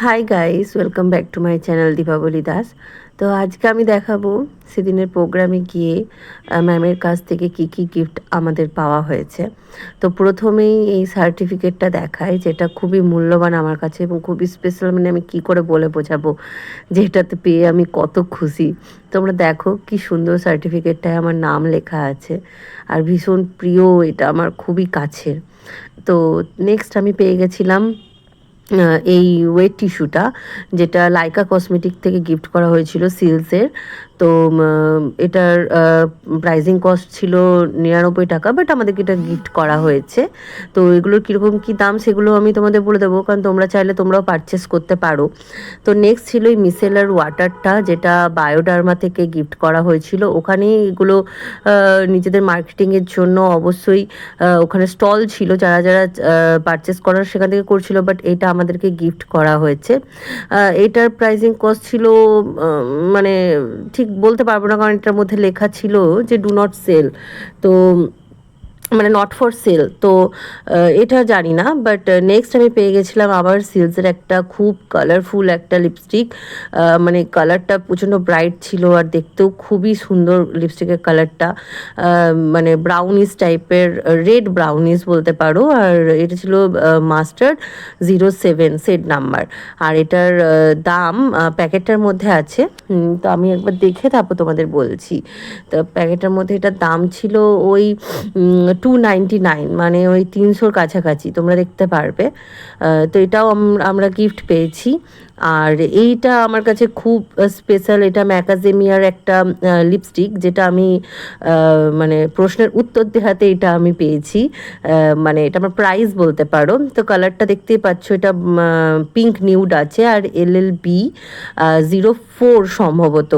Hi guys, welcome back to my channel Deepavali Das. তো আজকে আমি দেখাবো সেদিনের প্রোগ্রামে গিয়ে ম্যামের কাছ থেকে কি কি গিফট আমাদের পাওয়া হয়েছে। তো প্রথমেই এই সার্টিফিকেটটা দেখায়, যেটা খুবই মূল্যবান আমার কাছে এবং খুবই স্পেশাল। মানে আমি কি করে বলে বোঝাবো যে এটাতে পেয়ে আমি কত খুশি। তোমরা দেখো কি সুন্দর সার্টিফিকেটটায় আমার নাম লেখা আছে, আর ভীষণ প্রিয়, এটা আমার খুবই কাছের। তো নেক্সট আমি পেয়ে গেছিলাম এই ওয়েট টিস্যুটা, যেটা লাইকা কসমেটিক থেকে গিফট করা হয়েছিল সিলসের। তো এটার প্রাইজিং কস্ট ছিল 99 টাকা, বাট আমাদেরকে এটা গিফট করা হয়েছে। তো এগুলোর কীরকম কী দাম সেগুলো আমি তোমাদের বলে দেবো, কারণ তোমরা চাইলে তোমরাও পারচেস করতে পারো। তো নেক্সট ছিল এই মিসেলার ওয়াটারটা, যেটা বায়োডার্মা থেকে গিফট করা হয়েছিল। ওখানেই এগুলো নিজেদের মার্কেটিংয়ের জন্য অবশ্যই ওখানে স্টল ছিল, যারা যারা পারচেস করার সেখান থেকে করছিল, বাট এটা আমাদেরকে গিফট করা হয়েছে। এটার প্রাইসিং কস্ট ছিল মানে ঠিক বলতে পারবো না, কারণ এটার মধ্যে লেখা ছিল যে ডু নট সেল, তো মানে নট ফর সেল। তো এটা জানি না। বাট নেক্সট আমি পেয়ে গেছিলাম আবার সিলসের একটা খুব কালারফুল একটা লিপস্টিক। মানে কালারটা প্রচণ্ড ব্রাইট ছিল, আর দেখতেও খুবই সুন্দর লিপস্টিকের কালারটা। মানে ব্রাউনিশ টাইপের, রেড ব্রাউনিশ বলতে পারো। আর এটা ছিল মাস্টার্ড 07 সেট নাম্বার। আর এটার দাম প্যাকেটটার মধ্যে আছে, তো আমি একবার দেখে তারপর তোমাদের বলছি। তো প্যাকেটের মধ্যে এটার দাম ছিল ওই 299, মানে ওই 300-র কাছাকাছি, তোমরা দেখতে পারবে। তো এটাও আমরা গিফট পেয়েছি। আর এইটা আমার কাছে খুব স্পেশাল, এটা ম্যাকাজেমিয়ার একটা লিপস্টিক, যেটা আমি মানে প্রশ্নের উত্তর দেওয়াতে এটা আমি পেয়েছি। মানে এটা আমার প্রাইজ বলতে পারো। তো কালারটা দেখতেই পাচ্ছ, এটা পিঙ্ক নিউড আছে, আর LLB 04 সম্ভবত।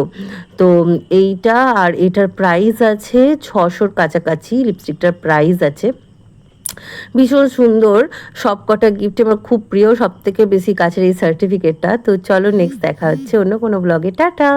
তো এইটা, আর এটার প্রাইস আছে 600-র কাছাকাছি, লিপস্টিকটার প্রাইস আছে। ভীষণ সুন্দর সব কটা গিফট, আমার খুব প্রিয়, সব থেকে বেশি কাছের এই সার্টিফিকেটটা। তো চলো নেক্সট দেখা হচ্ছে অন্য কোনো ব্লগে। টাটা।